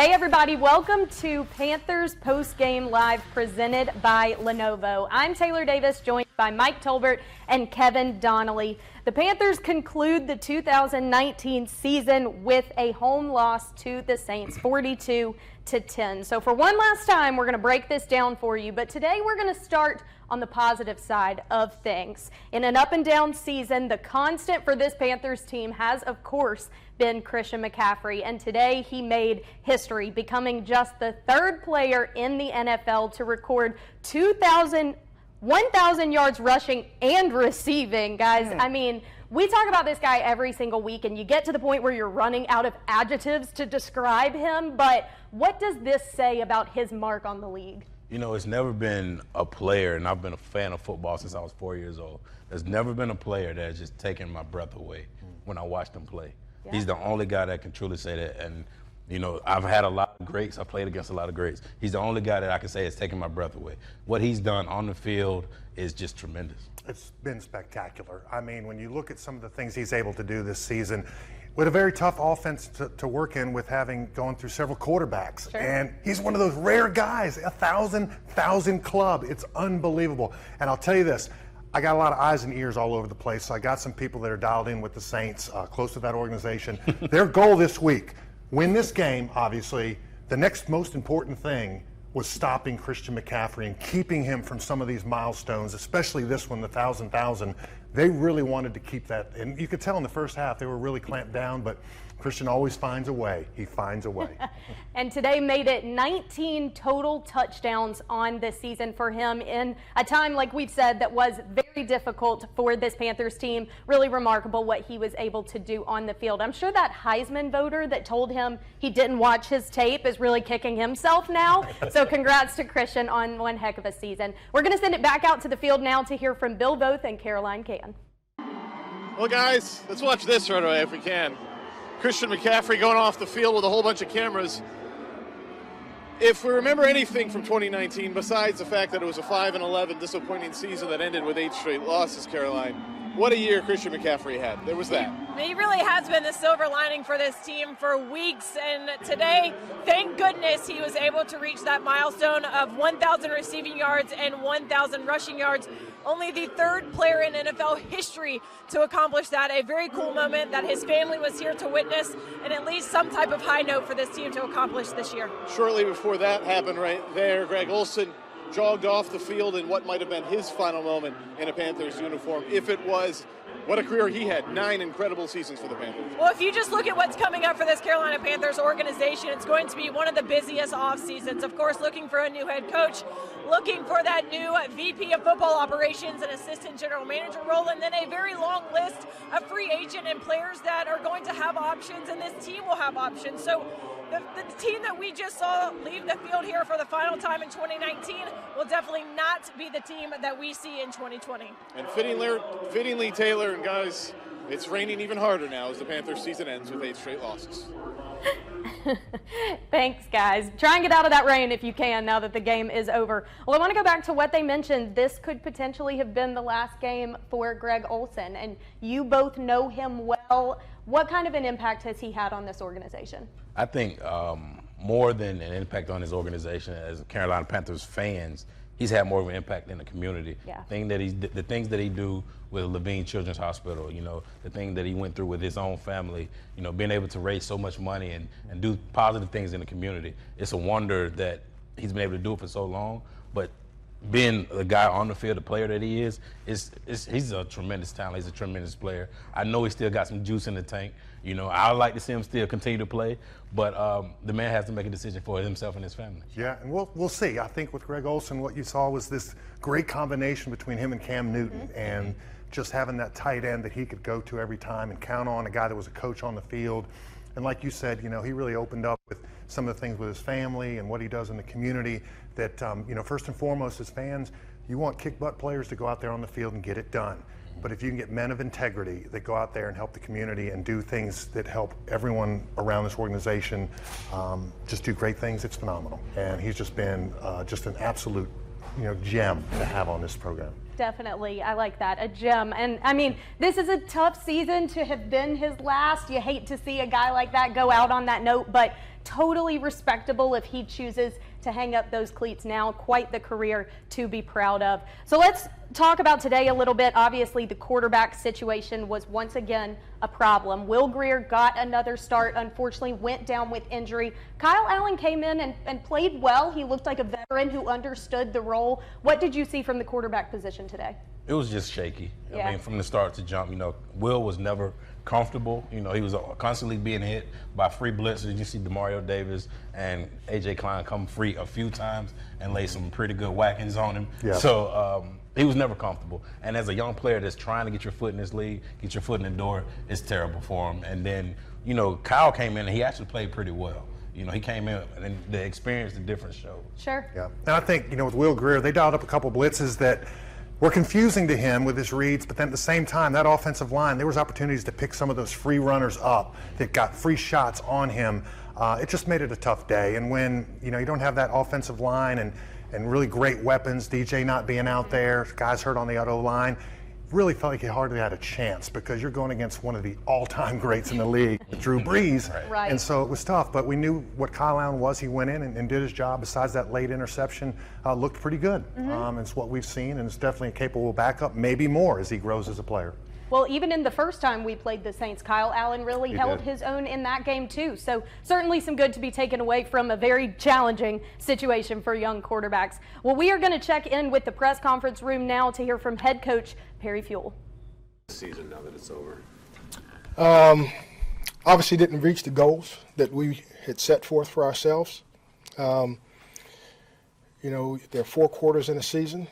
Hey everybody, welcome to Panthers Postgame Live presented by Lenovo. I'm Taylor Davis, joined by Mike Tolbert and Kevin Donnelly. The Panthers conclude the 2019 season with a home loss to the Saints, 42-10. So for one last time, we're going to break this down for you, but today we're going to start on the positive side of things. In an up and down season, the constant for this Panthers team has, of course, been Christian McCaffrey, and today he made history, becoming just the third player in the NFL to record 1,000 yards rushing and receiving, guys. I mean, we talk about this guy every single week, and you get to the point where you're running out of adjectives to describe him, but what does this say about his mark on the league? You know, it's never been a player, and I've been a fan of football since I was 4 years old. There's never been a player that has just taken my breath away when I watched him play. Yeah. He's the only guy that can truly say that. And, you know, I've had a lot of greats. I played against a lot of greats. He's the only guy that I can say has taken my breath away. What he's done on the field is just tremendous. It's been spectacular. I mean, when you look at some of the things he's able to do this season, with a very tough offense to work in, with having gone through several quarterbacks. Sure. And he's one of those rare guys, 1,000 club. It's unbelievable. And I'll tell you this, I got a lot of eyes and ears all over the place. So I got some people that are dialed in with the Saints, close to that organization. Their goal this week, win this game, obviously. The next most important thing was stopping Christian McCaffrey and keeping him from some of these milestones, especially this one, the 1,000. They really wanted to keep that, and you could tell in the first half they were really clamped down, but Christian always finds a way. He finds a way. And today made it 19 total touchdowns on this season for him in a time, like we've said, that was very difficult for this Panthers team. Really remarkable what he was able to do on the field. I'm sure that Heisman voter that told him he didn't watch his tape is really kicking himself now. So congrats to Christian on one heck of a season. We're going to send it back out to the field now to hear from Bill Voth and Caroline Can. Well, guys, let's watch this right away if we can. Christian McCaffrey going off the field with a whole bunch of cameras. If we remember anything from 2019, besides the fact that it was a 5-11 disappointing season that ended with 8 straight losses, Caroline, what a year Christian McCaffrey had. There was that. He really has been the silver lining for this team for weeks, and today, thank goodness he was able to reach that milestone of 1,000 receiving yards and 1,000 rushing yards. Only the third player in NFL history to accomplish that. A very cool moment that his family was here to witness, and at least some type of high note for this team to accomplish this year. Shortly before that happened right there, Greg Olsen jogged off the field in what might have been his final moment in a Panthers uniform. If it was, what a career he had. 9 incredible seasons for the Panthers. Well, if you just look at what's coming up for this Carolina Panthers organization, it's going to be one of the busiest off seasons. Of course, looking for a new head coach, looking for that new VP of football operations and assistant general manager role, and then a very long list of free agent and players that are going to have options, and this team will have options. So the team that we just saw leave the field here for the final time in 2019 will definitely not be the team that we see in 2020. And fittingly, Taylor and guys, it's raining even harder now as the Panthers season ends with 8 straight losses. Thanks, guys. Try and get out of that rain if you can now that the game is over. Well, I want to go back to what they mentioned. This could potentially have been the last game for Greg Olsen, and you both know him well. What kind of an impact has he had on this organization? I think more than an impact on his organization, as Carolina Panthers fans, he's had more of an impact in the community. Yeah. The things that he do with Levine Children's Hospital, you know, the thing that he went through with his own family, you know, being able to raise so much money and do positive things in the community. It's a wonder that he's been able to do it for so long, but being the guy on the field, the player that he is, he's a tremendous talent. He's a tremendous player. I know he still got some juice in the tank. You know, I would like to see him still continue to play, but the man has to make a decision for himself and his family. Yeah, and we'll see. I think with Greg Olsen, what you saw was this great combination between him and Cam Newton, and just having that tight end that he could go to every time and count on, a guy that was a coach on the field. And like you said, you know, he really opened up with some of the things with his family and what he does in the community that, you know, first and foremost as fans, you want kick-butt players to go out there on the field and get it done. But if you can get men of integrity that go out there and help the community and do things that help everyone around this organization just do great things, it's phenomenal. And he's just been just an absolute, you know, gem to have on this program. Definitely. I like that. A gem. And I mean, this is a tough season to have been his last. You hate to see a guy like that go out on that note, but totally respectable if he chooses to hang up those cleats now. Quite the career to be proud of. So let's talk about today a little bit. Obviously, the quarterback situation was once again a problem. Will Grier got another start, unfortunately went down with injury. Kyle Allen came in and played well. He looked like a veteran who understood the role. What did you see from the quarterback position today? It was just shaky. Yeah. I mean, from the start to jump, Will was never comfortable. He was constantly being hit by free blitzers. You see DeMario Davis and A.J. Klein come free a few times and lay some pretty good whackings on him. Yeah. So he was never comfortable. And as a young player that's trying to get your foot in this league, get your foot in the door, it's terrible for him. And then, Kyle came in and he actually played pretty well. He came in and the experience, the difference showed. Sure. Yeah. And I think, with Will Grier, they dialed up a couple blitzes that were confusing to him with his reads, but then at the same time, that offensive line, there was opportunities to pick some of those free runners up that got free shots on him. It just made it a tough day. And when, you don't have that offensive line and really great weapons, DJ not being out there, guys hurt on the other line, really felt like he hardly had a chance because you're going against one of the all-time greats in the league, Drew Brees. Right. And so it was tough, but we knew what Kyle Allen was. He went in and did his job. Besides that late interception, looked pretty good. It's what we've seen, and it's definitely a capable backup, maybe more as he grows as a player. Well, even in the first time we played the Saints, Kyle Allen really held his own in that game too. So certainly some good to be taken away from a very challenging situation for young quarterbacks. Well, we are going to check in with the press conference room now to hear from head coach Perry Fewell. Season now that it's over. Obviously didn't reach the goals that we had set forth for ourselves. There are 4 quarters in a season.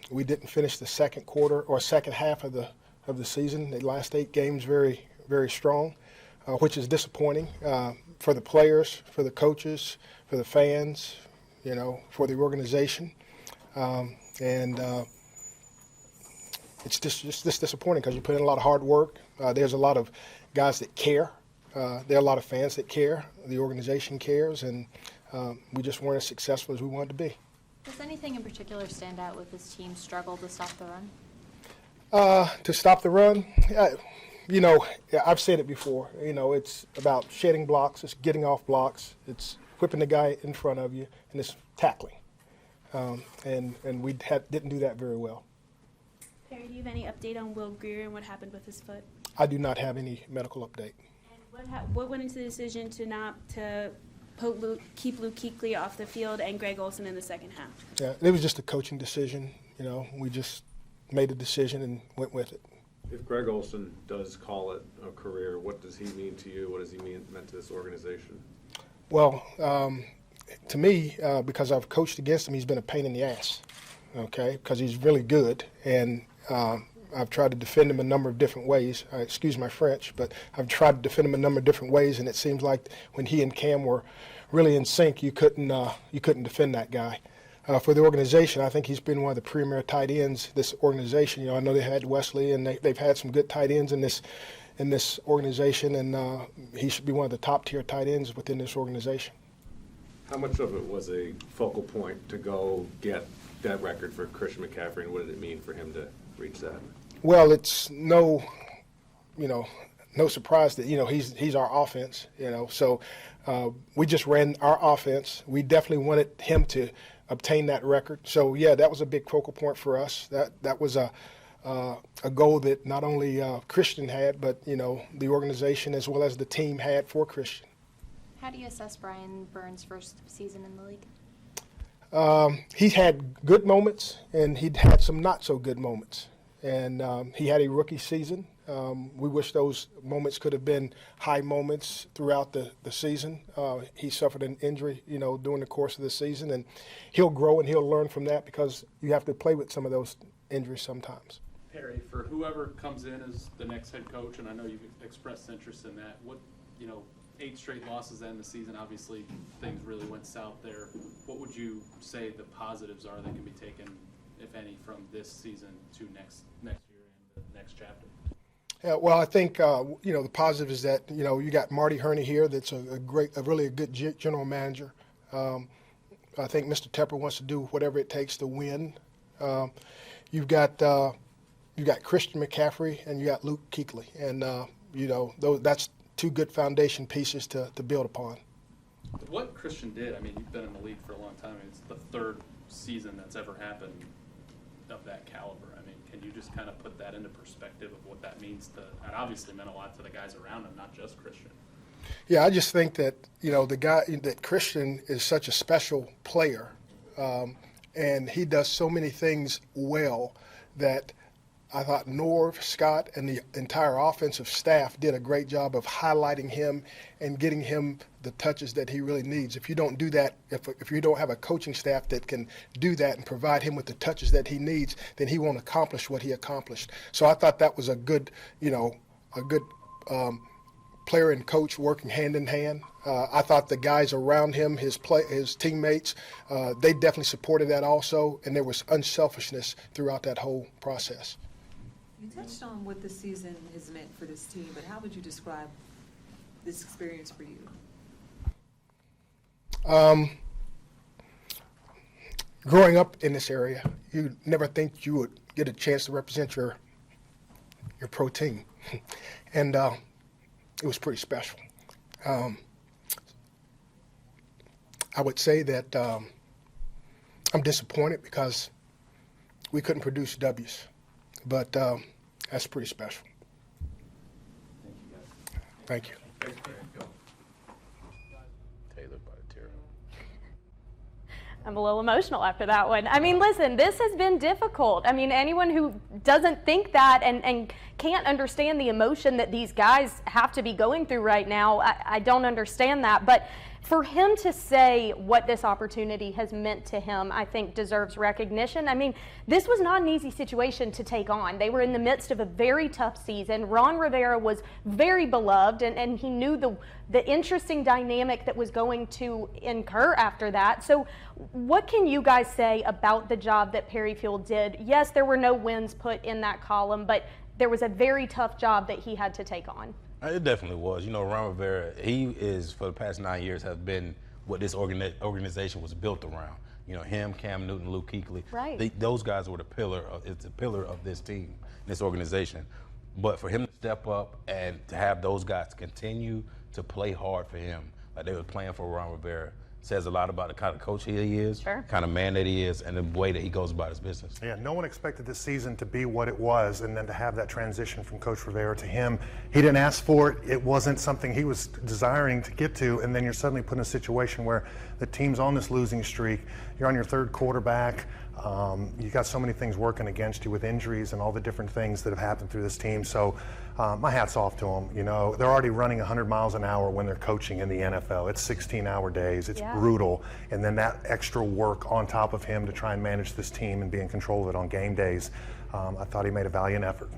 We didn't finish the second quarter or second half of the season. The last 8 games very, very strong, which is disappointing for the players, for the coaches, for the fans, for the organization. It's just disappointing because you put in a lot of hard work. There's a lot of guys that care. There are a lot of fans that care. The organization cares, and we just weren't as successful as we wanted to be. Does anything in particular stand out with this team struggle to stop the run? To stop the run, I've said it before. It's about shedding blocks, it's getting off blocks, it's whipping the guy in front of you, and it's tackling. And we didn't do that very well. Perry, do you have any update on Will Grier and what happened with his foot? I do not have any medical update. And what went into the decision to keep Luke Kuechly off the field and Greg Olsen in the second half? Yeah, it was just a coaching decision. We just made a decision and went with it. If Greg Olsen does call it a career, what does he mean to you? What does he meant to this organization? Well, to me, because I've coached against him, he's been a pain in the ass, okay, because he's really good. And I've tried to defend him a number of different ways. Excuse my French, but I've tried to defend him a number of different ways, and it seems like when he and Cam were really in sync, you couldn't defend that guy. For the organization, I think he's been one of the premier tight ends this organization. I know they had Wesley, and they've had some good tight ends in this organization, and he should be one of the top-tier tight ends within this organization. How much of it was a focal point to go get that record for Christian McCaffrey, and what did it mean for him to reach that? Well, it's no surprise that he's our offense. So we just ran our offense. We definitely wanted him to obtain that record. So yeah, that was a big focal point for us. That was a goal that not only Christian had, but the organization as well as the team had for Christian. How do you assess Brian Burns' first season in the league? He had good moments, and he'd had some not so good moments. And he had a rookie season. We wish those moments could have been high moments throughout the season. He suffered an injury, during the course of the season, and he'll grow and he'll learn from that because you have to play with some of those injuries sometimes. Perry, for whoever comes in as the next head coach, and I know you've expressed interest in that, 8 straight losses to end the season, obviously things really went south there. What would you say the positives are that can be taken, if any, from this season to next year and the next chapter? Yeah, well, I think the positive is that you got Marty Herney here. That's a really good general manager. I think Mr. Tepper wants to do whatever it takes to win. You've got Christian McCaffrey and you got Luke Kuechly, and that's 2 good foundation pieces to build upon. what Christian did, I mean, you've been in the league for a long time. It's the third season that's ever happened of that caliber. I mean, can you just kind of put that into perspective of what that means to, and obviously meant a lot to the guys around him, not just Christian. Yeah, I just think that, that Christian is such a special player, and he does so many things well that I thought Norv, Scott, and the entire offensive staff did a great job of highlighting him and getting him the touches that he really needs. If you don't do that, if you don't have a coaching staff that can do that and provide him with the touches that he needs, then he won't accomplish what he accomplished. So I thought that was a good player and coach working hand in hand. I thought the guys around him, his teammates, they definitely supported that also, and there was unselfishness throughout that whole process. You touched on what this season has meant for this team, but how would you describe this experience for you? Growing up in this area, you never think you would get a chance to represent your pro team, and it was pretty special. I would say that I'm disappointed because we couldn't produce W's, but that's pretty special. Thank you. I'm a little emotional after that one. I mean, listen, this has been difficult. I mean, anyone who doesn't think that and can't understand the emotion that these guys have to be going through right now, I don't understand that. But for him to say what this opportunity has meant to him, I think deserves recognition. I mean, this was not an easy situation to take on. They were in the midst of a very tough season. Ron Rivera was very beloved, and he knew the interesting dynamic that was going to incur after that. So what can you guys say about the job that Perry Field did? Yes, there were no wins put in that column, but there was a very tough job that he had to take on. It definitely was. Ron Rivera, he is, for the past 9 years, has been what this organization was built around. Him, Cam Newton, Luke Kuechly. Right. Those guys were it's the pillar of this team, this organization. But for him to step up and to have those guys continue to play hard for him, like they were playing for Ron Rivera, says a lot about the kind of coach he is, kind of man that he is, and the way that he goes about his business. Yeah, no one expected this season to be what it was, and then to have that transition from Coach Rivera to him. He didn't ask for it. It wasn't something he was desiring to get to, and then you're suddenly put in a situation where the team's on this losing streak. You're on your third quarterback. You got so many things working against you with injuries and all the different things that have happened through this team. So my hat's off to them. They're already running 100 miles an hour when they're coaching in the NFL. It's 16-hour days. It's brutal. And then that extra work on top of him to try and manage this team and be in control of it on game days. I thought he made a valiant effort.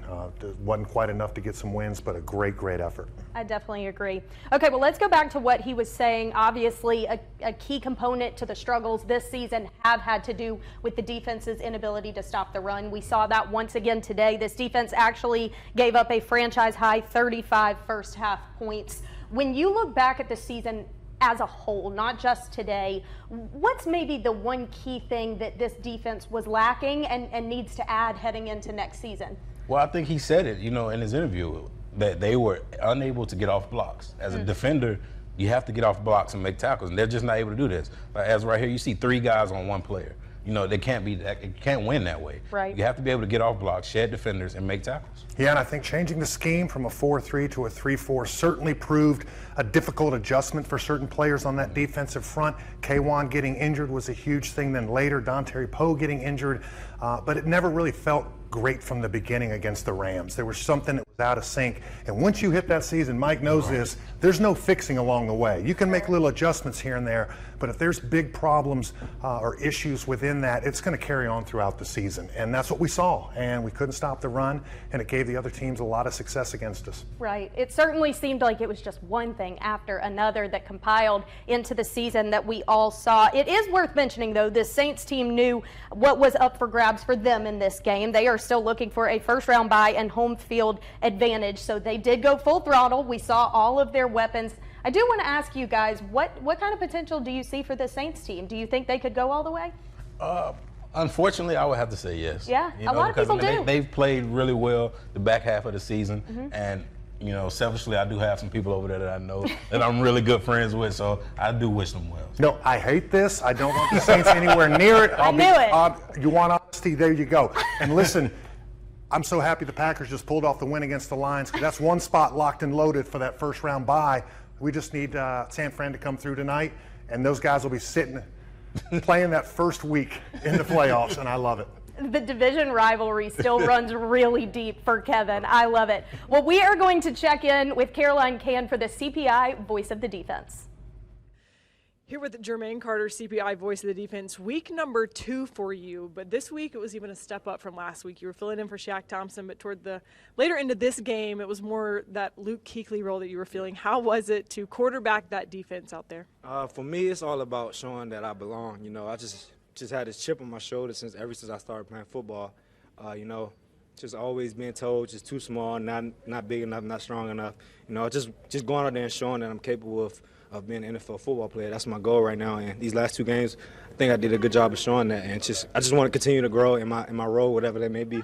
It wasn't quite enough to get some wins, but a great, great effort. I definitely agree. Okay, well, let's go back to what he was saying. Obviously, a key component to the struggles this season have had to do with the defense's inability to stop the run. We saw that once again today. This defense actually gave up a franchise-high 35 first-half points. When you look back at the season as a whole, not just today, what's maybe the one key thing that this defense was lacking and needs to add heading into next season? Well, I think he said it, in his interview, that they were unable to get off blocks. As a defender, you have to get off blocks and make tackles, and they're just not able to do this. As right here, you see 3 guys on one player. They can't win that way. Right. You have to be able to get off blocks, shed defenders, and make tackles. Yeah, and I think changing the scheme from a 4-3 to a 3-4 certainly proved a difficult adjustment for certain players on that defensive front. K'Wan getting injured was a huge thing. Then later, Dontari Poe getting injured. But it never really felt great from the beginning against the Rams. There was something that was out of sync. And once you hit that season, Mike knows this, there's no fixing along the way. You can make little adjustments here and there, but if there's big problems or issues within that, it's going to carry on throughout the season. And that's what we saw. And we couldn't stop the run, and it gave the other teams a lot of success against us. Right. It certainly seemed like it was just one thing after another that compiled into the season that we all saw. It is worth mentioning, though, this Saints team knew what was up for grabs for them in this game. They are still looking for a first-round bye and home field advantage, so they did go full throttle. We saw all of their weapons. I do want to ask you guys, what kind of potential do you see for the Saints team? Do you think they could go all the way? Unfortunately, I would have to say yes. Yeah, a lot of people do. They've played really well the back half of the season, and You know, selfishly, I do have some people over there that I know that I'm really good friends with, so I do wish them well. No, I hate this. I don't want the Saints anywhere near it. I knew it. You want honesty? There you go. And listen, I'm so happy the Packers just pulled off the win against the Lions, because that's one spot locked and loaded for that first round bye. We just need San Fran to come through tonight, and those guys will be sitting, playing that first week in the playoffs, and I love it. The division rivalry still runs really deep for Kevin. I love it. Well, we are going to check in with Caroline Can for the CPI Voice of the Defense. Here with Jermaine Carter, CPI Voice of the Defense, week number 2 for you. But this week it was even a step up from last week. You were filling in for Shaq Thompson, but toward the later into this game, it was more that Luke Kuechly role that you were feeling. How was it to quarterback that defense out there? For me, it's all about showing that I belong. You know, I just had this chip on my shoulder ever since I started playing football. You know, just always being told just too small, not big enough, not strong enough. You know, just going out there and showing that I'm capable of being an NFL football player. That's my goal right now. And these last 2 games, I think I did a good job of showing that. And I just want to continue to grow in my role, whatever that may be.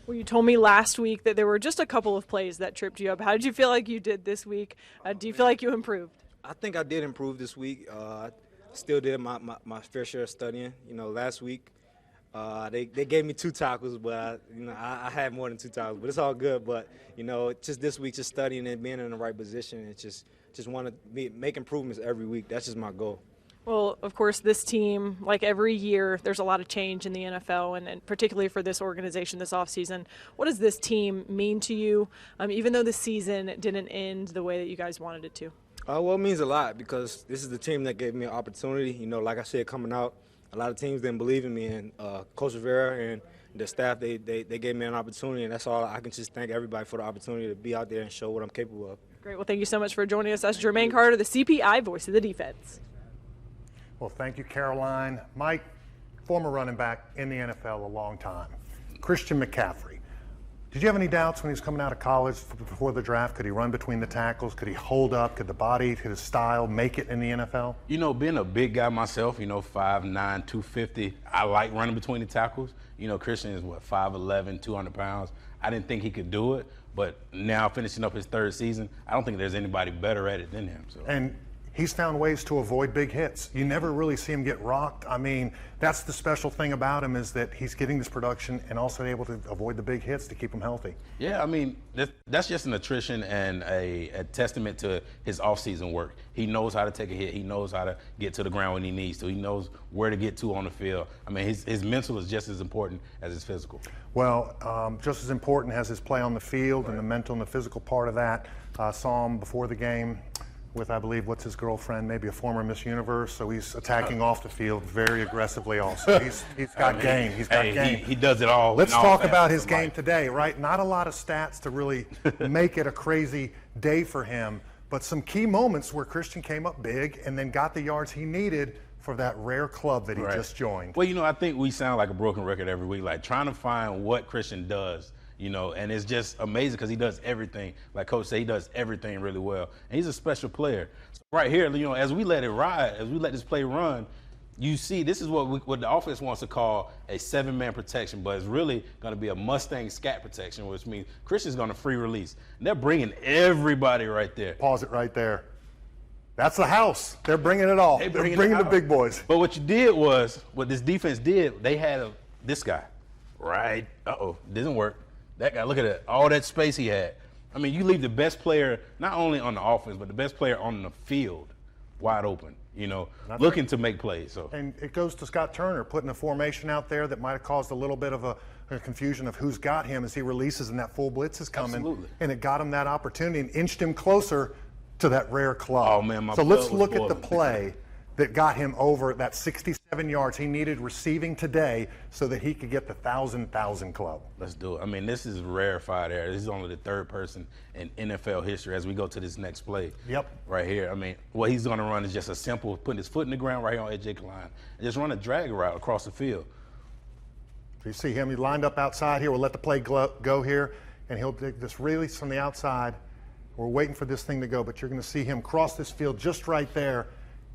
Well, you told me last week that there were just a couple of plays that tripped you up. How did you feel like you did this week? Do you feel like you improved? I think I did improve this week. Still did my fair share of studying. You know, last week they gave me 2 tackles, but I had more than 2 tackles. But it's all good. But you know, just this week, just studying and being in the right position, and just want to make improvements every week. That's just my goal. Well, of course, this team, like every year, there's a lot of change in the NFL, and particularly for this organization this offseason. What does this team mean to you, even though the season didn't end the way that you guys wanted it to? Well, it means a lot, because this is the team that gave me an opportunity. You know, like I said, coming out, a lot of teams didn't believe in me, and Coach Rivera and the staff, they gave me an opportunity, and that's all. I can just thank everybody for the opportunity to be out there and show what I'm capable of. Great. Well, thank you so much for joining us. That's Jermaine Carter, the CPI Voice of the Defense. Well, thank you, Caroline. Mike, former running back in the NFL a long time. Christian McCaffrey. Did you have any doubts when he was coming out of college before the draft? Could he run between the tackles? Could he hold up? Could the body, could his style make it in the NFL? You know, being a big guy myself, 5'9", 250, I like running between the tackles. You know, Christian is, 5'11", 200 pounds. I didn't think he could do it, but now finishing up his 3rd season, I don't think there's anybody better at it than him. So. And he's found ways to avoid big hits. You never really see him get rocked. I mean, that's the special thing about him, is that he's getting this production and also able to avoid the big hits to keep him healthy. Yeah, I mean, that's just an attrition and a testament to his offseason work. He knows how to take a hit. He knows how to get to the ground when he needs to. He knows where to get to on the field. I mean, his mental is just as important as his physical. Well, just as important as his play on the field, and the mental and the physical part of that. Saw him before the game with, I believe, what's his girlfriend, maybe a former Miss Universe, so he's attacking off the field very aggressively also. He's got game. He's got game. He does it all. Let's talk about his game today, right? Not a lot of stats to really make it a crazy day for him, but some key moments where Christian came up big and then got the yards he needed for that rare club that he just joined. Well, I think we sound like a broken record every week, like trying to find what Christian does. And it's just amazing because he does everything. Like Coach said, he does everything really well. And he's a special player. So right here, as we let it ride, as we let this play run, you see this is what the offense wants to call a 7-man protection, but it's really going to be a Mustang scat protection, which means Christian's going to free release. And they're bringing everybody right there. Pause it right there. That's the house. They're bringing it all. They're bringing the big boys. But what you did was, what this defense did, they had this guy. Right. Didn't work. That guy, look at that, all that space he had. I mean, you leave the best player, not only on the offense, but the best player on the field wide open, looking to make plays. So. And it goes to Scott Turner putting a formation out there that might have caused a little bit of a confusion of who's got him as he releases and that full blitz is coming. Absolutely. And it got him that opportunity and inched him closer to that rare club. Oh, man, so let's look at the play that got him over that 67 yards he needed receiving today so that he could get the 1,000 club. Let's do it. I mean, this is rarefied air. This is only the 3rd person in NFL history as we go to this next play. Yep. Right here. I mean, what he's going to run is just a simple putting his foot in the ground right here on AJ line and just run a drag route across the field. So you see him, he lined up outside here. We'll let the play go here, and he'll take this release from the outside. We're waiting for this thing to go, but you're going to see him cross this field just right there.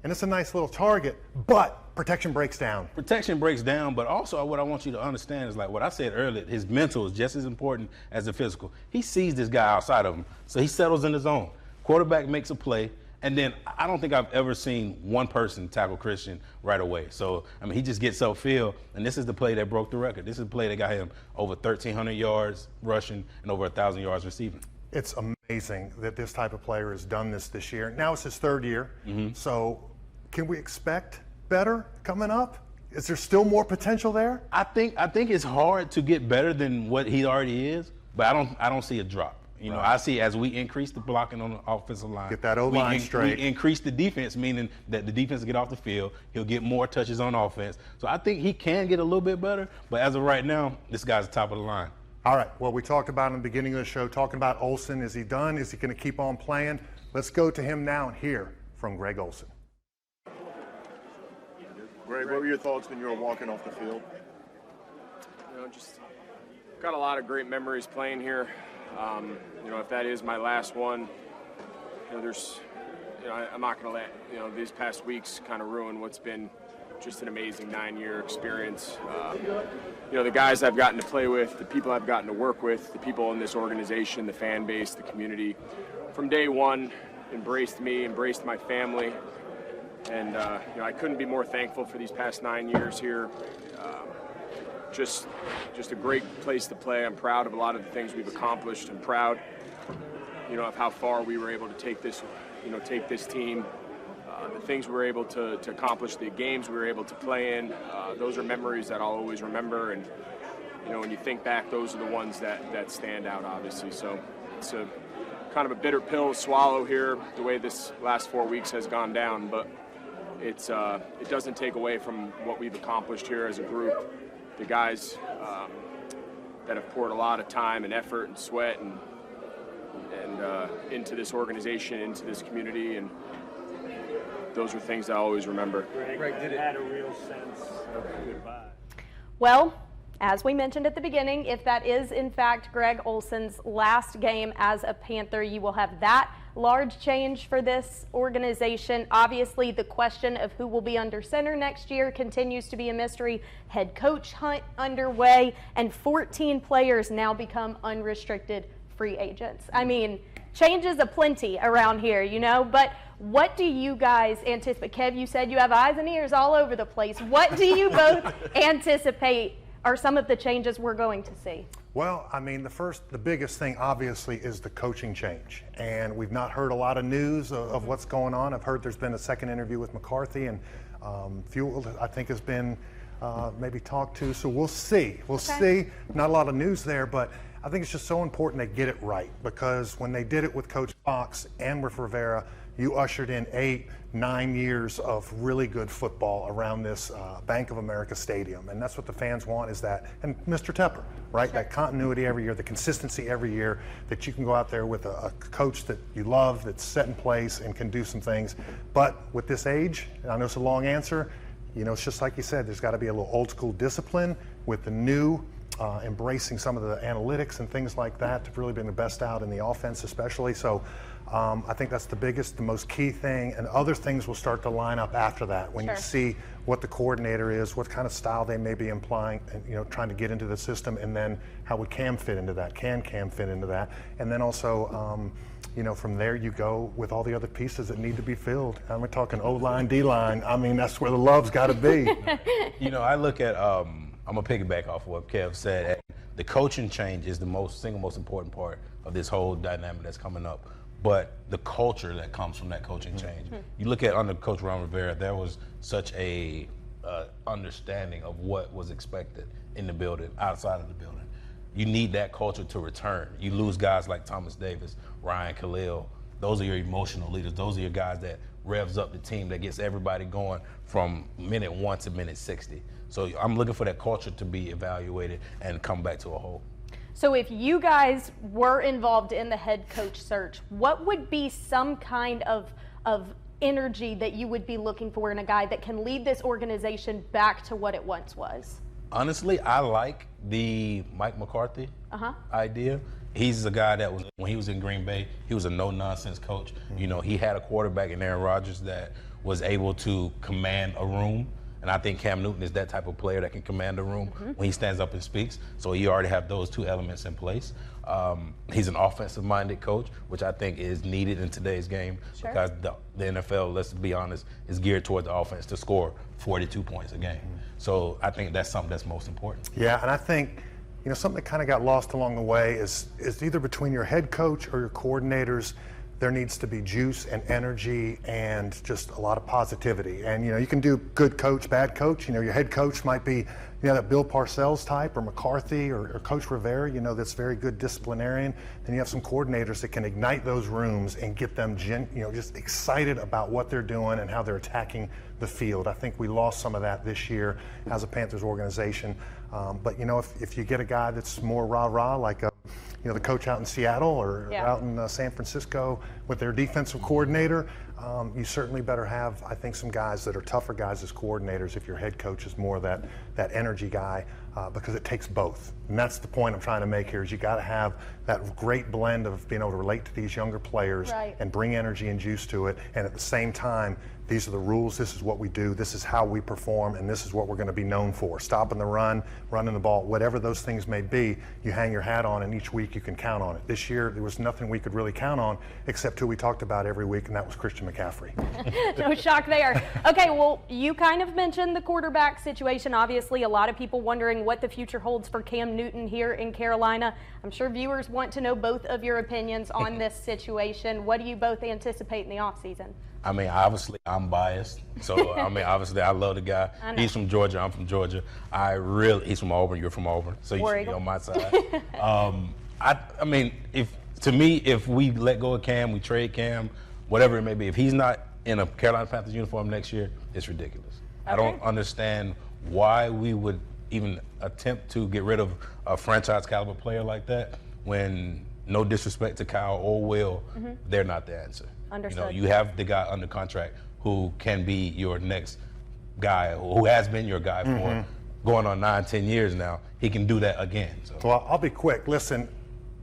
And it's a nice little target, but protection breaks down. Protection breaks down, but also what I want you to understand is, like what I said earlier, his mental is just as important as the physical. He sees this guy outside of him, so he settles in the zone. Quarterback makes a play, and then I don't think I've ever seen one person tackle Christian right away. So, I mean, he just gets upfield, and this is the play that broke the record. This is the play that got him over 1,300 yards rushing and over 1,000 yards receiving. It's amazing that this type of player has done this year. Now it's his third year, so can we expect better coming up? Is there still more potential there? I think it's hard to get better than what he already is, but I don't see a drop. You know, I see as we increase the blocking on the offensive line, get that O-line straight. We increase the defense, meaning that the defense will get off the field. He'll get more touches on offense. So I think he can get a little bit better, but as of right now, this guy's the top of the line. All right, well, we talked about in the beginning of the show, talking about Olsen. Is he done? Is he going to keep on playing? Let's go to him now and hear from Greg Olsen. Greg, what were your thoughts when you were walking off the field? You know, just got a lot of great memories playing here. You know, if that is my last one, you know, I'm not going to let, you know, these past weeks kind of ruin what's been just an amazing 9-year experience. You know, the guys I've gotten to play with, the people I've gotten to work with, the people in this organization, the fan base, the community, from day one embraced me, embraced my family. And, you know, I couldn't be more thankful for these past 9 years here. Just a great place to play. I'm proud of a lot of the things we've accomplished. I'm proud, you know, of how far we were able to take this, you know, take this team. The things we were able to accomplish, the games we were able to play in, those are memories that I'll always remember. And, you know, when you think back, those are the ones that stand out, obviously. So it's a kind of a bitter pill to swallow here, the way this last 4 weeks has gone down. But it doesn't take away from what we've accomplished here as a group. The guys that have poured a lot of time and effort and sweat and into this organization, into this community, and those are things I always remember. Greg, did it had a real sense of goodbye? Well, as we mentioned at the beginning, if that is in fact Greg Olsen's last game as a Panther, you will have that large change for this organization. Obviously, the question of who will be under center next year continues to be a mystery. Head coach hunt underway, and 14 players now become unrestricted free agents. I mean, changes aplenty around here, you know, but what do you guys anticipate? Kev, you said you have eyes and ears all over the place. What do you both anticipate are some of the changes we're going to see? Well, I mean, the biggest thing, obviously, is the coaching change. And we've not heard a lot of news of what's going on. I've heard there's been a second interview with McCarthy, and Fuel, I think, has been maybe talked to. So we'll see. We'll see. Not a lot of news there, but I think it's just so important they get it right, because when they did it with Coach Fox and with Rivera, you ushered in 8-9 years of really good football around this Bank of America Stadium. And that's what the fans want, is that, and Mr. Tepper, right? That continuity every year, the consistency every year, that you can go out there with a coach that you love, that's set in place and can do some things. But with this age, and I know it's a long answer, you know, it's just like you said, there's got to be a little old school discipline with the new, embracing some of the analytics and things like that to really bring the best out in the offense especially. So I think that's the biggest, the most key thing, and other things will start to line up after that when you see what the coordinator is, what kind of style they may be implying, and, you know, trying to get into the system, and then how would Cam fit into that, can Cam fit into that, and then also you know, from there you go with all the other pieces that need to be filled. And we're talking O-line, D-line. I mean, that's where the love's got to be. You know, I look at I'm gonna piggyback off of what Kev said. The coaching change is the single most important part of this whole dynamic that's coming up. But the culture that comes from that coaching change. You look at under Coach Ron Rivera, there was such a understanding of what was expected in the building, outside of the building. You need that culture to return. You lose guys like Thomas Davis, Ryan Khalil. Those are your emotional leaders. Those are your guys that revs up the team, that gets everybody going from minute 1 to minute 60. So I'm looking for that culture to be evaluated and come back to a whole. So if you guys were involved in the head coach search, what would be some kind of energy that you would be looking for in a guy that can lead this organization back to what it once was? Honestly, I like the Mike McCarthy idea. He's a guy that was, when he was in Green Bay, he was a no-nonsense coach. You know, he had a quarterback in Aaron Rodgers that was able to command a room And I think Cam Newton is that type of player that can command the room when he stands up and speaks. So you already have those two elements in place. He's an offensive-minded coach, which I think is needed in today's game because the NFL, let's be honest, is geared toward the offense to score 42 points a game. So I think that's something that's most important. Yeah, and I think, something that kind of got lost along the way is either between your head coach or your coordinators, there needs to be juice and energy and just a lot of positivity. And, you can do good coach, bad coach. Your head coach might be, that Bill Parcells type or McCarthy or Coach Rivera, that's very good disciplinarian. Then you have some coordinators that can ignite those rooms and get them, just excited about what they're doing and how they're attacking the field. I think we lost some of that this year as a Panthers organization. But, if you get a guy that's more rah-rah, like the coach out in Seattle or out in San Francisco with their defensive coordinator, you certainly better have, I think, some guys that are tougher guys as coordinators if your head coach is more that energy guy, because it takes both. And that's the point I'm trying to make here is you got to have that great blend of being able to relate to these younger players and bring energy and juice to it. And at the same time, these are the rules, this is what we do, this is how we perform, and this is what we're going to be known for. Stopping the run, running the ball, whatever those things may be, you hang your hat on, and each week you can count on it. This year, there was nothing we could really count on except who we talked about every week, and that was Christian McCaffrey. No shock there. Okay, well, you kind of mentioned the quarterback situation. Obviously, a lot of people wondering what the future holds for Cam Newton here in Carolina. I'm sure viewers want to know both of your opinions on this situation. What do you both anticipate in the offseason? I mean, obviously, I'm biased. So, obviously, I love the guy. He's from Georgia. I'm from Georgia. He's from Auburn. You're from Auburn. So you should be on my side. I mean, if we let go of Cam, we trade Cam, whatever it may be, if he's not in a Carolina Panthers uniform next year, it's ridiculous. I don't understand why we would even attempt to get rid of a franchise caliber player like that when, no disrespect to Kyle or Will, they're not the answer. Understood. You have the guy under contract who can be your next guy, who has been your guy for going on 9-10 years now. He can do that again. So. Well, I'll be quick. Listen,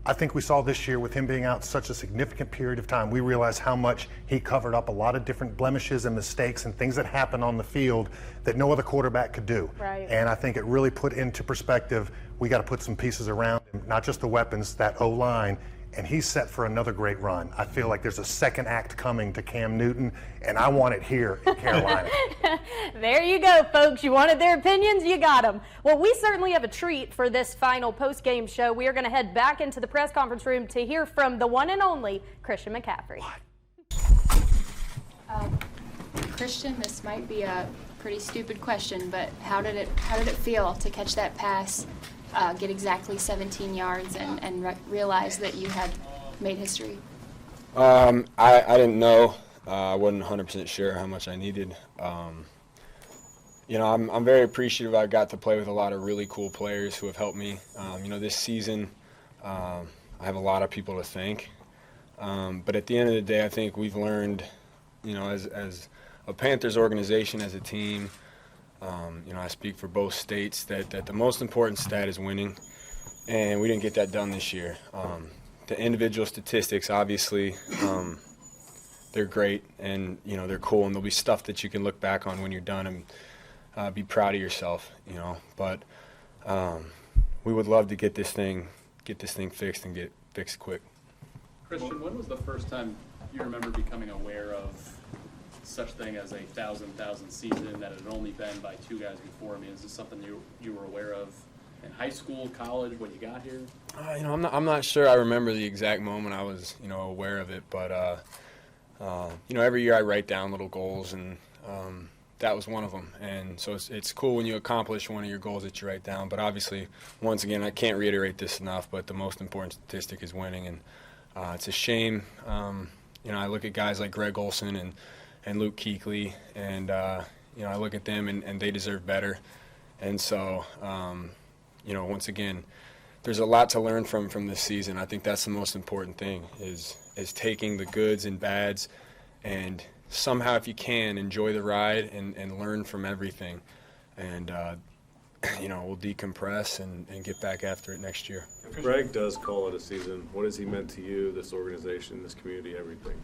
I think we saw this year with him being out such a significant period of time, we realized how much he covered up a lot of different blemishes and mistakes and things that happen on the field that no other quarterback could do. Right. And I think it really put into perspective, we got to put some pieces around him, not just the weapons, that O-line. And he's set for another great run. I feel like there's a second act coming to Cam Newton, and I want it here in Carolina. There you go, folks. You wanted their opinions? You got them. Well, we certainly have a treat for this final post-game show. We are going to head back into the press conference room to hear from the one and only Christian McCaffrey. Christian, this might be a pretty stupid question, but how did it feel to catch that pass, get exactly 17 yards, and realize that you had made history? I didn't know. I wasn't 100% sure how much I needed. I'm very appreciative. I got to play with a lot of really cool players who have helped me. This season, I have a lot of people to thank. But at the end of the day, I think we've learned, as a Panthers organization, as a team, I speak for both states, that the most important stat is winning, and we didn't get that done this year. The individual statistics, obviously, they're great, and they're cool, and there'll be stuff that you can look back on when you're done and be proud of yourself. But we would love to get this thing fixed and get fixed quick. Christian, when was the first time you remember becoming aware of such thing as a 1,000 season that had only been by two guys before? I mean, is this something you were aware of in high school, college, when you got here? I'm not sure I remember the exact moment I was, aware of it, but every year I write down little goals, and that was one of them. And so it's cool when you accomplish one of your goals that you write down. But obviously, once again, I can't reiterate this enough, but the most important statistic is winning, and it's a shame. I look at guys like Greg Olsen and Luke Kuechly, and I look at them, and they deserve better. And so, once again, there's a lot to learn from this season. I think that's the most important thing, is taking the goods and bads, and somehow, if you can, enjoy the ride and learn from everything. And we'll decompress and get back after it next year. If Greg does call it a season, what has he meant to you, this organization, this community, everything?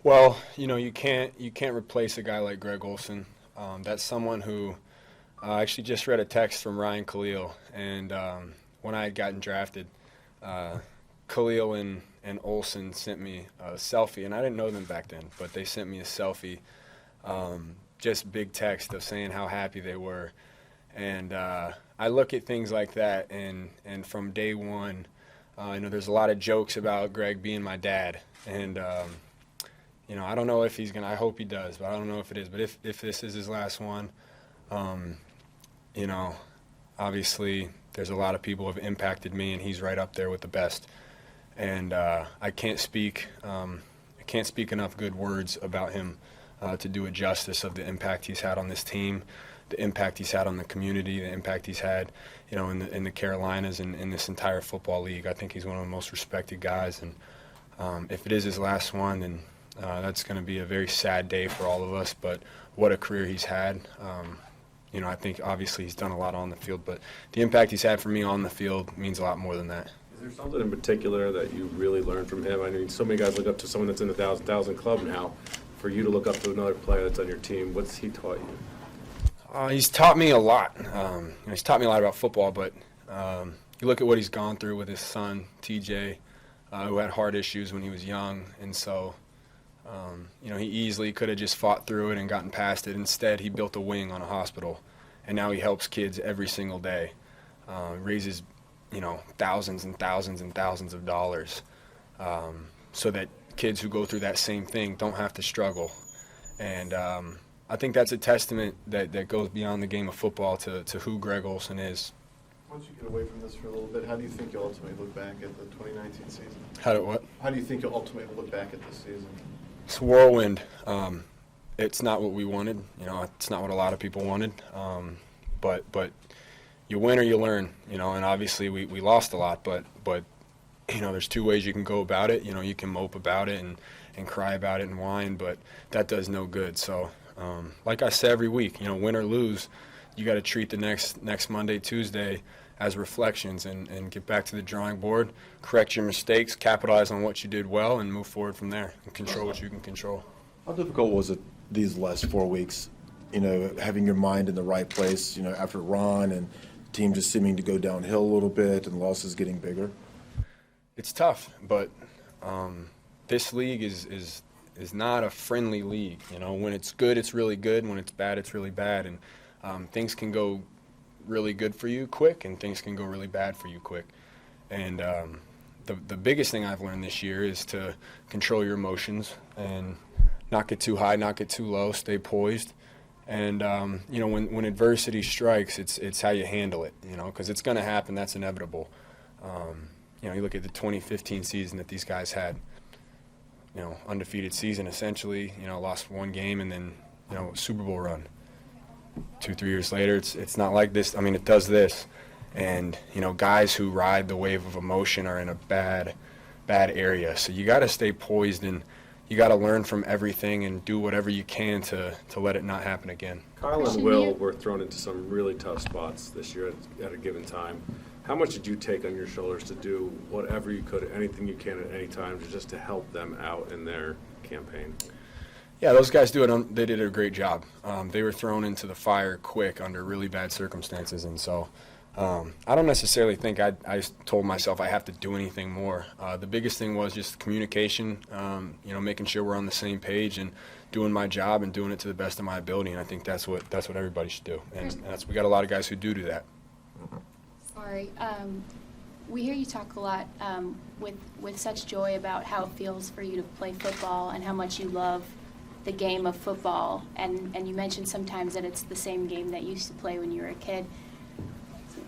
Well, you can't replace a guy like Greg Olsen. That's someone who I actually just read a text from Ryan Khalil, and when I had gotten drafted, Khalil and Olsen sent me a selfie, and I didn't know them back then, but they sent me a selfie, just big text of saying how happy they were. And I look at things like that, and from day one, there's a lot of jokes about Greg being my dad, and I don't know if he's gonna. I hope he does, but I don't know if it is. But if this is his last one, obviously there's a lot of people who have impacted me, and he's right up there with the best. And I can't speak enough good words about him to do it justice of the impact he's had on this team, the impact he's had on the community, the impact he's had, in the Carolinas and in this entire football league. I think he's one of the most respected guys, and if it is his last one, then that's going to be a very sad day for all of us. But what a career he's had. I think obviously he's done a lot on the field, but the impact he's had for me on the field means a lot more than that. Is there something in particular that you really learned from him? I mean, so many guys look up to someone that's in the 1,000 club now. For you to look up to another player that's on your team, what's he taught you? He's taught me a lot. He's taught me a lot about football, but you look at what he's gone through with his son, TJ, who had heart issues when he was young, and so he easily could have just fought through it and gotten past it. Instead, he built a wing on a hospital, and now he helps kids every single day, raises thousands and thousands and thousands of dollars, so that kids who go through that same thing don't have to struggle. And I think that's a testament that goes beyond the game of football to who Greg Olsen is. Once you get away from this for a little bit, how do you think you'll ultimately look back at the 2019 season? How do you think you'll ultimately look back at this season? It's a whirlwind. It's not what we wanted. It's not what a lot of people wanted. But you win or you learn. And obviously we lost a lot. But there's two ways you can go about it. You can mope about it and cry about it and whine, but that does no good. So, like I say every week, win or lose, you got to treat the next Monday, Tuesday as reflections and get back to the drawing board, correct your mistakes, capitalize on what you did well, and move forward from there and control what you can control. How difficult was it these last 4 weeks, having your mind in the right place, after Ron and the team just seeming to go downhill a little bit and losses getting bigger? It's tough, but this league is not a friendly league. When it's good, it's really good. When it's bad, it's really bad. And things can go really good for you quick, and things can go really bad for you quick. And the biggest thing I've learned this year is to control your emotions and not get too high, not get too low, stay poised. And when adversity strikes, it's how you handle it. Because it's going to happen. That's inevitable. You look at the 2015 season that these guys had. Undefeated season essentially. Lost one game and then Super Bowl run. 2-3 years later, it's not like this. I mean, it does this, and guys who ride the wave of emotion are in a bad area. So you got to stay poised, and you got to learn from everything and do whatever you can to let it not happen again. Kyle and Will were thrown into some really tough spots this year at a given time. How much did you take on your shoulders to do whatever you could, anything you can at any time, just to help them out in their campaign? Yeah, those guys they did a great job. They were thrown into the fire quick under really bad circumstances, and so I don't necessarily think I told myself I have to do anything more. The biggest thing was just communication, making sure we're on the same page and doing my job and doing it to the best of my ability, and I think that's what everybody should do. And we got a lot of guys who do that. Sorry. We hear you talk a lot with such joy about how it feels for you to play football and how much you love the game of football, and you mentioned sometimes that it's the same game that you used to play when you were a kid.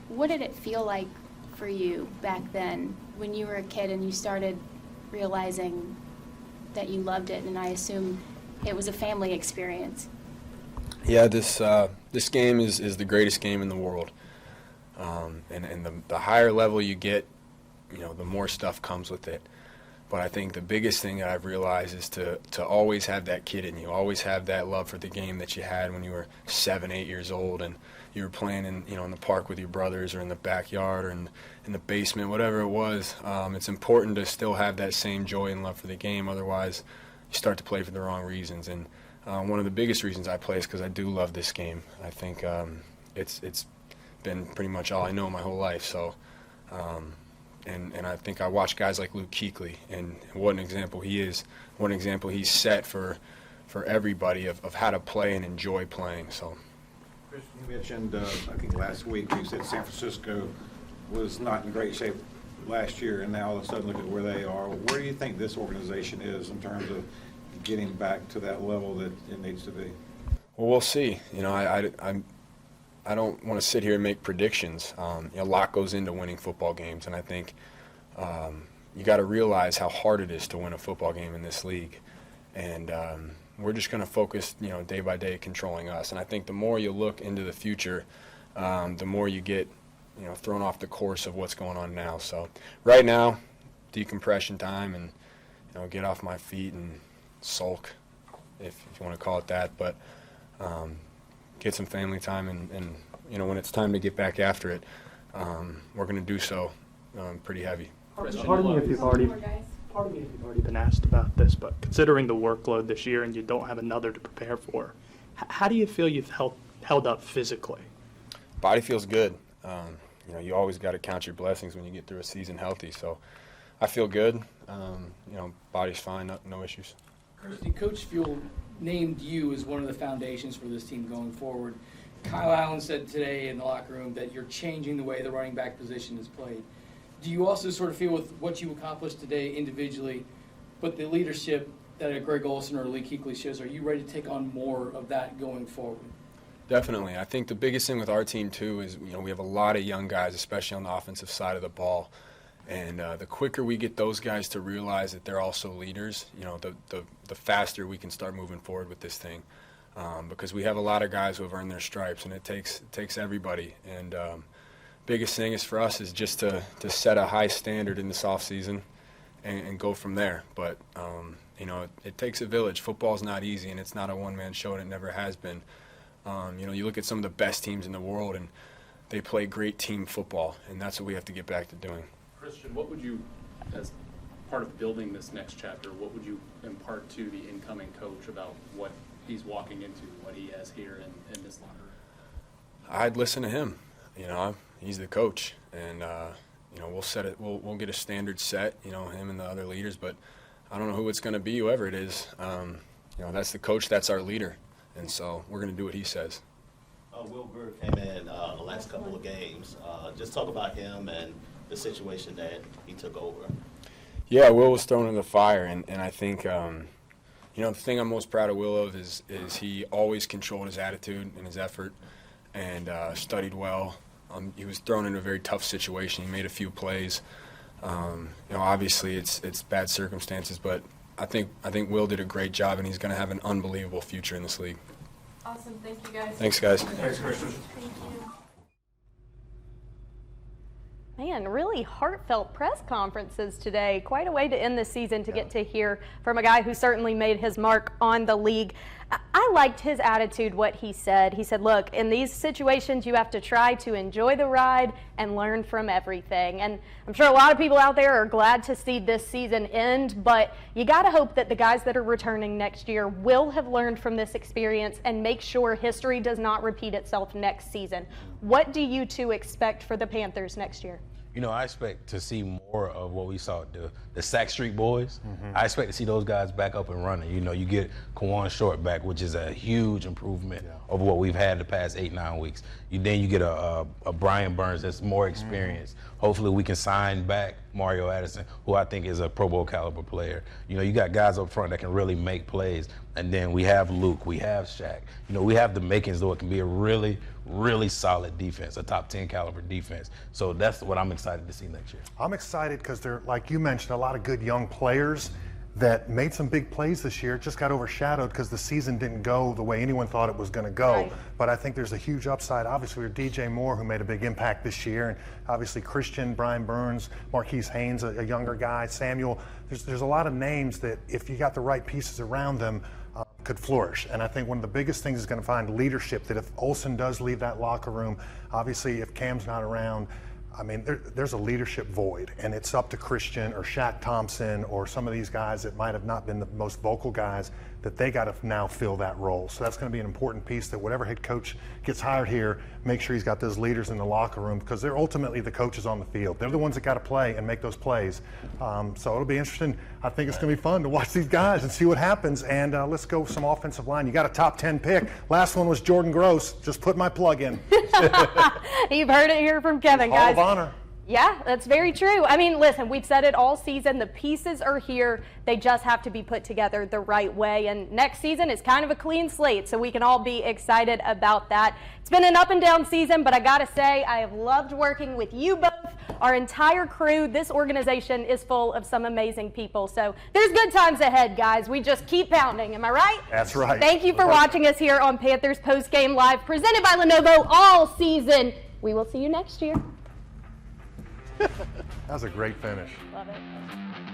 What did it feel like for you back then when you were a kid and you started realizing that you loved it? And I assume it was a family experience. Yeah, this game is the greatest game in the world, and the higher level you get, the more stuff comes with it. But I think the biggest thing that I've realized is to always have that kid in you, always have that love for the game that you had when you were 7, 8 years old, and you were playing in the park with your brothers, or in the backyard, or in the basement, whatever it was. It's important to still have that same joy and love for the game. Otherwise, you start to play for the wrong reasons. And one of the biggest reasons I play is because I do love this game. I think it's been pretty much all I know my whole life. So, and I think I watch guys like Luke Kuechly, and what an example he is. What an example he's set for everybody of how to play and enjoy playing. So. You mentioned, I think last week, you said San Francisco was not in great shape last year, and now all of a sudden look at where they are. Where do you think this organization is in terms of getting back to that level that it needs to be? Well, we'll see. You know, I don't want to sit here and make predictions. A lot goes into winning football games, and I think you got to realize how hard it is to win a football game in this league. And we're just going to focus, day by day, controlling us. And I think the more you look into the future, the more you get, thrown off the course of what's going on now. So right now, decompression time and, get off my feet and sulk, if you want to call it that. But get some family time, and when it's time to get back after it, we're going to do so pretty heavy. Pardon me if you've already been asked about this, but considering the workload this year and you don't have another to prepare for, how do you feel you've held up physically? Body feels good. You always got to count your blessings when you get through a season healthy. So I feel good. Body's fine, no issues. Christian, Coach Fuel named you as one of the foundations for this team going forward. Kyle Allen said today in the locker room that you're changing the way the running back position is played. Do you also sort of feel with what you accomplished today individually, but the leadership that a Greg Olsen or Lee Kuechly shows, are you ready to take on more of that going forward? Definitely. I think the biggest thing with our team, too, is we have a lot of young guys, especially on the offensive side of the ball. And the quicker we get those guys to realize that they're also leaders, the faster we can start moving forward with this thing. Because we have a lot of guys who have earned their stripes, and it takes everybody. And biggest thing is for us is just to set a high standard in this offseason and go from there. But, it takes a village. Football's not easy, and it's not a one-man show, and it never has been. You look at some of the best teams in the world, and they play great team football, and that's what we have to get back to doing. Christian, what would you, as part of building this next chapter, what would you impart to the incoming coach about what he's walking into, what he has here in this locker room? I'd listen to him. He's the coach, and we'll set it. We'll get a standard set. Him and the other leaders, but I don't know who it's going to be. Whoever it is, that's the coach. That's our leader, and so we're going to do what he says. Will Greer came in the last couple of games. Just talk about him and the situation that he took over. Yeah, Will was thrown in the fire, and I think the thing I'm most proud of Will of is he always controlled his attitude and his effort, and studied well. He was thrown in a very tough situation. He made a few plays. Obviously it's bad circumstances, but I think Will did a great job, and he's going to have an unbelievable future in this league. Awesome. Thank you, guys. Thanks, guys. Thanks, Christian. Thank you. Man, really heartfelt press conferences today. Quite a way to end the season to get to hear from a guy who certainly made his mark on the league. I liked his attitude, what he said. He said, look, in these situations, you have to try to enjoy the ride and learn from everything. And I'm sure a lot of people out there are glad to see this season end, but you got to hope that the guys that are returning next year will have learned from this experience and make sure history does not repeat itself next season. What do you two expect for the Panthers next year? I expect to see more of what we saw, the Sack Street boys. I expect to see those guys back up and running. You get Kawan Short back, which is a huge improvement over what we've had the past 8-9 weeks. Then you get a Brian Burns that's more experienced. Hopefully we can sign back Mario Addison, who I think is a Pro Bowl caliber player. You got guys up front that can really make plays. And then we have Luke, we have Shaq. We have the makings, though it can be a really, really solid defense, a top 10 caliber defense. So that's what I'm excited to see next year. I'm excited because they're, like you mentioned, a lot of good young players that made some big plays this year. It just got overshadowed because the season didn't go the way anyone thought it was going to go. Right. But I think there's a huge upside. Obviously, we're DJ Moore, who made a big impact this year, and obviously Christian, Brian Burns, Marquise Haynes, a younger guy, Samuel. There's a lot of names that, if you got the right pieces around them, could flourish. And I think one of the biggest things is going to find leadership, that if Olsen does leave that locker room, obviously if Cam's not around, I mean, there's a leadership void, and it's up to Christian or Shaq Thompson or some of these guys that might have not been the most vocal guys, that they got to now fill that role. So that's going to be an important piece, that whatever head coach gets hired here, make sure he's got those leaders in the locker room, because they're ultimately the coaches on the field. They're the ones that got to play and make those plays. So it'll be interesting. I think it's going to be fun to watch these guys and see what happens. And let's go with some offensive line. You got a top 10 pick. Last one was Jordan Gross. Just put my plug in. You've heard it here from Kevin, guys. Hall of Honor. Yeah, that's very true. I mean, listen, we've said it all season. The pieces are here. They just have to be put together the right way. And next season is kind of a clean slate, so we can all be excited about that. It's been an up and down season, but I got to say, I have loved working with you both, our entire crew. This organization is full of some amazing people. So there's good times ahead, guys. We just keep pounding. Am I right? That's right. Thank you for watching us here on Panthers Postgame Live, presented by Lenovo all season. We will see you next year. That was a great finish. Love it.